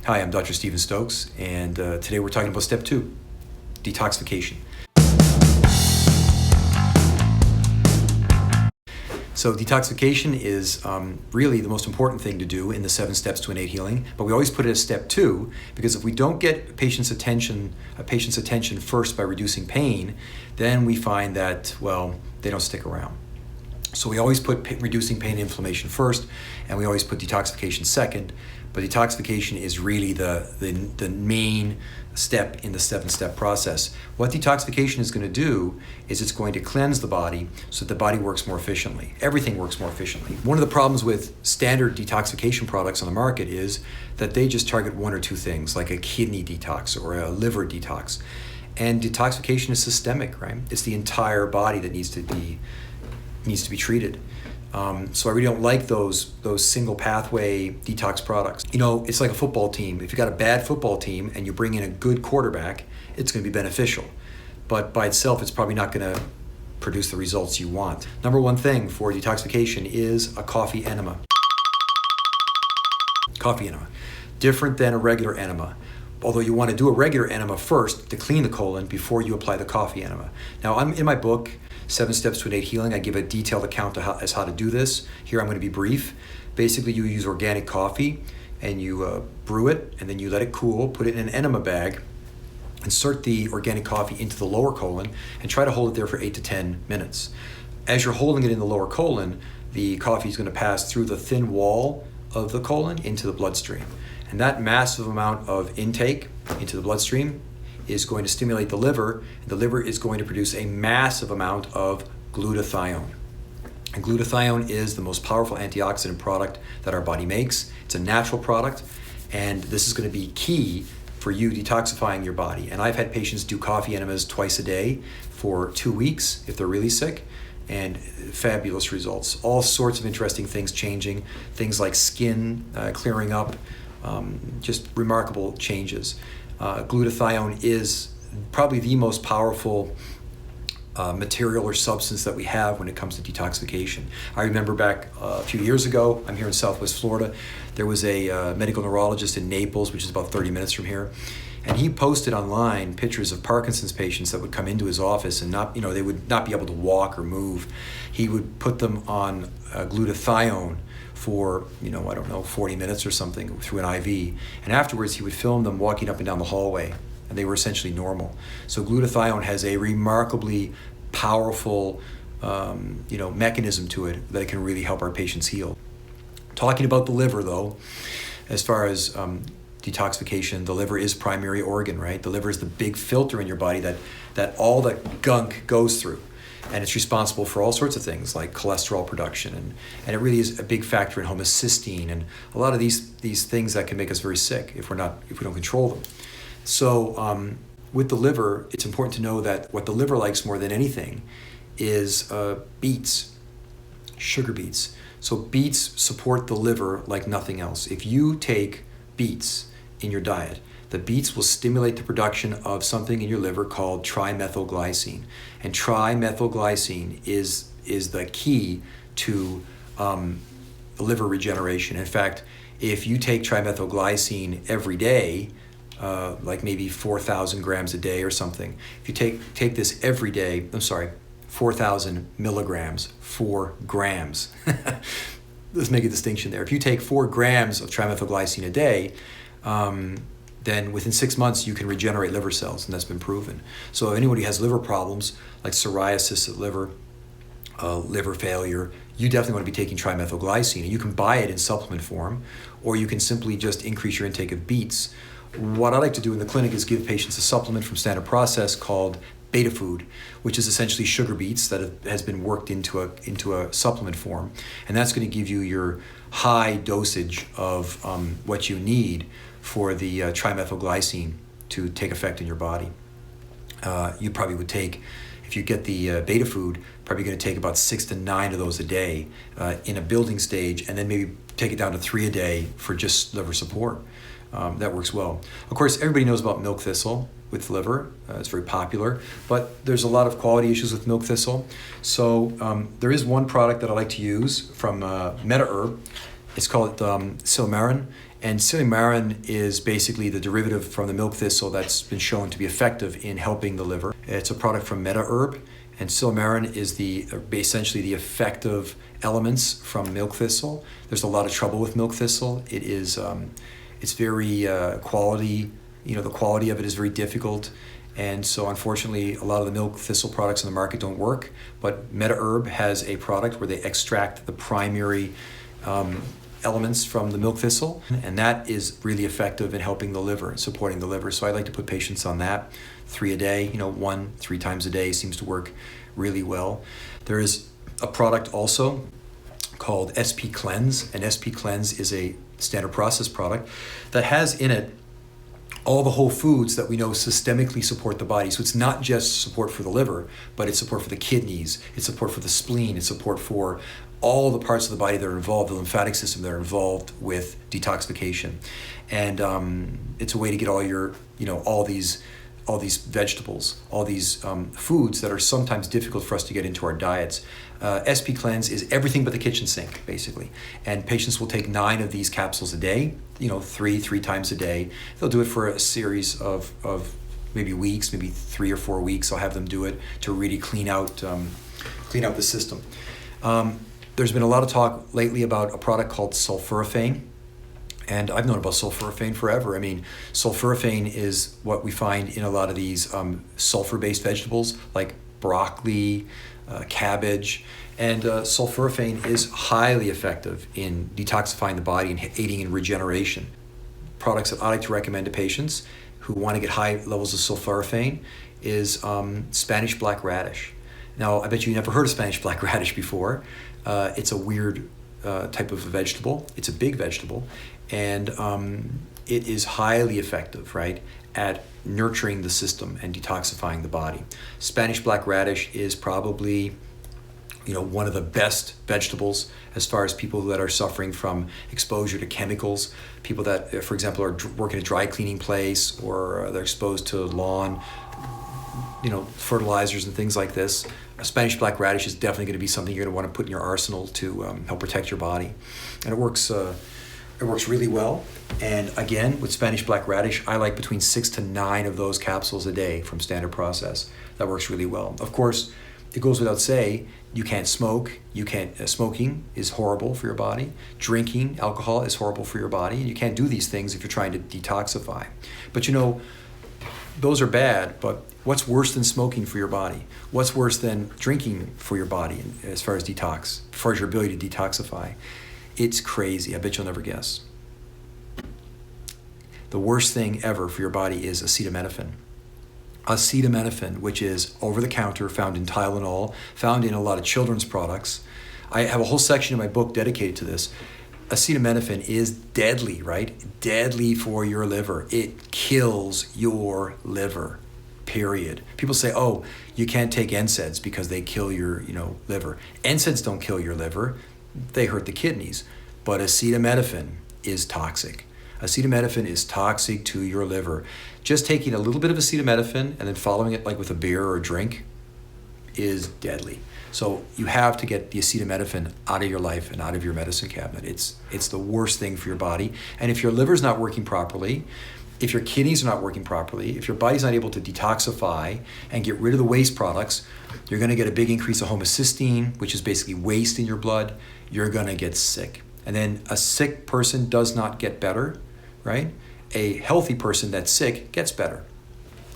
Hi, I'm Dr. Stephen Stokes, and today we're talking about step 2, detoxification. So detoxification is really the most important thing to do in the 7 steps to innate healing, but we always put it as step 2 because if we don't get a patient's attention first by reducing pain, then we find that, well, they don't stick around. So we always put reducing pain and inflammation first, and we always put detoxification second, but detoxification is really the main step in the 7-step process. What detoxification is going to do is it's going to cleanse the body so that the body works more efficiently. Everything works more efficiently. One of the problems with standard detoxification products on the market is that they just target 1 or 2 things, like a kidney detox or a liver detox. And detoxification is systemic, right? It's the entire body that needs to be treated. So I really don't like those single pathway detox products. You know, it's like a football team. If you got a bad football team and you bring in a good quarterback, it's going to be beneficial. But by itself, it's probably not going to produce the results you want. Number 1 thing for detoxification is a coffee enema. Coffee enema. Different than a regular enema. Although you want to do a regular enema first to clean the colon before you apply the coffee enema. Now, I'm in my book, 7 Steps to Innate Healing, I give a detailed account as how to do this. Here I'm going to be brief. Basically, you use organic coffee and you brew it, and then you let it cool, put it in an enema bag, insert the organic coffee into the lower colon, and try to hold it there for 8 to 10 minutes. As you're holding it in the lower colon, the coffee is going to pass through the thin wall of the colon into the bloodstream. And that massive amount of intake into the bloodstream is going to stimulate the liver, and the liver is going to produce a massive amount of glutathione. And glutathione is the most powerful antioxidant product that our body makes. It's a natural product, and this is going to be key for you detoxifying your body. And I've had patients do coffee enemas twice a day for 2 weeks if they're really sick, and fabulous results. All sorts of interesting things changing, things like skin clearing up, just remarkable changes. Glutathione is probably the most powerful material or substance that we have when it comes to detoxification. I remember back a few years ago, I'm here in Southwest Florida, there was a medical neurologist in Naples, which is about 30 minutes from here, and he posted online pictures of Parkinson's patients that would come into his office and they would not be able to walk or move. He would put them on glutathione for, 40 minutes or something through an IV. And afterwards, he would film them walking up and down the hallway, and they were essentially normal. So glutathione has a remarkably powerful, mechanism to it that can really help our patients heal. Talking about the liver, though, as far as detoxification, the liver is primary organ, right? The liver is the big filter in your body that all the gunk goes through. And it's responsible for all sorts of things like cholesterol production, and it really is a big factor in homocysteine and a lot of these things that can make us very sick if we don't control them. So with the liver, it's important to know that what the liver likes more than anything is beets, sugar beets. So beets support the liver like nothing else. If you take beets in your diet, the beets will stimulate the production of something in your liver called trimethylglycine. And trimethylglycine is the key to liver regeneration. In fact, if you take trimethylglycine every day, like maybe 4,000 grams a day or something, if you take this every day, 4,000 milligrams, 4 grams. Let's make a distinction there. If you take 4 grams of trimethylglycine a day, then within 6 months you can regenerate liver cells, and that's been proven. So if anybody has liver problems like cirrhosis of liver, liver failure, you definitely want to be taking trimethylglycine. And you can buy it in supplement form, or you can simply just increase your intake of beets. What I like to do in the clinic is give patients a supplement from Standard Process called Betafood, which is essentially sugar beets that has been worked into a supplement form, and that's going to give you your high dosage of what you need for the trimethylglycine to take effect in your body. You probably would take, if you get the Betafood, probably going to take about 6 to 9 of those a day in a building stage, and then maybe take it down to 3 a day for just liver support. That works well. Of course, everybody knows about milk thistle with liver. It's very popular, but there's a lot of quality issues with milk thistle. So there is one product that I like to use from Mediherb. It's called Silymarin, And Silymarin is basically the derivative from the milk thistle that's been shown to be effective in helping the liver. It's a product from Mediherb, and Silymarin is essentially the effective elements from milk thistle. There's a lot of trouble with milk thistle. It is, it's very quality, the quality of it is very difficult. And so unfortunately, a lot of the milk thistle products in the market don't work, but Mediherb has a product where they extract the primary elements from the milk thistle, and that is really effective in helping the liver and supporting the liver. So I like to put patients on that 3 a day, 1-3 times a day seems to work really well. There is a product also called SP Cleanse, and SP Cleanse is a standard process product that has in it all the whole foods that we know systemically support the body. So it's not just support for the liver, but it's support for the kidneys, it's support for the spleen, it's support for all the parts of the body that are involved, the lymphatic system that are involved with detoxification. And it's a way to get all your, all these vegetables, all these foods that are sometimes difficult for us to get into our diets. SP Cleanse is everything but the kitchen sink, basically. And patients will take 9 of these capsules a day, 3 times a day. They'll do it for a series of maybe weeks, maybe 3 or 4 weeks. I'll have them do it to really clean out the system. There's been a lot of talk lately about a product called sulforaphane. And I've known about sulforaphane forever. I mean, sulforaphane is what we find in a lot of these sulfur-based vegetables like broccoli, cabbage, and sulforaphane is highly effective in detoxifying the body and aiding in regeneration. Products that I like to recommend to patients who want to get high levels of sulforaphane is Spanish black radish. Now, I bet you never heard of Spanish black radish before. It's a weird type of a vegetable. It's a big vegetable, and it is highly effective, right, at nurturing the system and detoxifying the body. Spanish black radish is probably, one of the best vegetables as far as people that are suffering from exposure to chemicals, people that, for example, are working a dry cleaning place or they're exposed to lawn, fertilizers and things like this. A Spanish black radish is definitely going to be something you're going to want to put in your arsenal to help protect your body. And it works really well. And again, with Spanish black radish, I like between 6 to 9 of those capsules a day from standard process. That works really well. Of course, it goes without saying, you can't smoke. Smoking is horrible for your body. Drinking alcohol is horrible for your body. And you can't do these things if you're trying to detoxify. But those are bad, but what's worse than smoking for your body? What's worse than drinking for your body as far as detox, as far as your ability to detoxify? It's crazy. I bet you'll never guess. The worst thing ever for your body is acetaminophen. Acetaminophen, which is over-the-counter, found in Tylenol, found in a lot of children's products. I have a whole section in my book dedicated to this. Acetaminophen is deadly, right? Deadly for your liver. It kills your liver, period. People say, oh, you can't take NSAIDs because they kill your, liver. NSAIDs don't kill your liver. They hurt the kidneys. But acetaminophen is toxic. Acetaminophen is toxic to your liver. Just taking a little bit of acetaminophen and then following it like with a beer or a drink is deadly. So you have to get the acetaminophen out of your life and out of your medicine cabinet. It's the worst thing for your body. And if your liver's not working properly, if your kidneys are not working properly, if your body's not able to detoxify and get rid of the waste products, you're going to get a big increase of homocysteine, which is basically waste in your blood. You're going to get sick. And then a sick person does not get better, right? A healthy person that's sick gets better.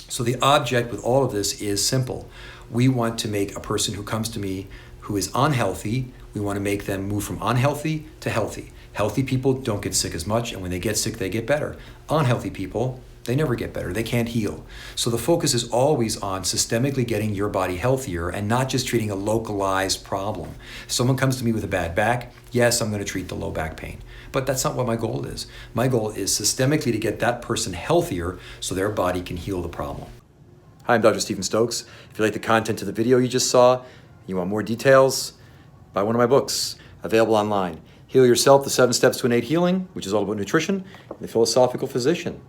So the object with all of this is simple. We want to make a person who comes to me who is unhealthy, we want to make them move from unhealthy to healthy. Healthy people don't get sick as much, and when they get sick, they get better. Unhealthy people, they never get better. They can't heal. So the focus is always on systemically getting your body healthier and not just treating a localized problem. If someone comes to me with a bad back, yes, I'm going to treat the low back pain. But that's not what my goal is. My goal is systemically to get that person healthier so their body can heal the problem. Hi, I'm Dr. Stephen Stokes. If you like the content of the video you just saw, you want more details, buy one of my books, available online. Heal Yourself, The 7 Steps to Innate Healing, which is all about nutrition, and The Philosophical Physician.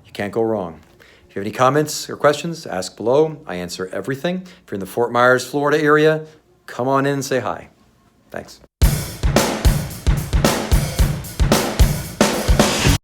You can't go wrong. If you have any comments or questions, ask below. I answer everything. If you're in the Fort Myers, Florida area, come on in and say hi. Thanks.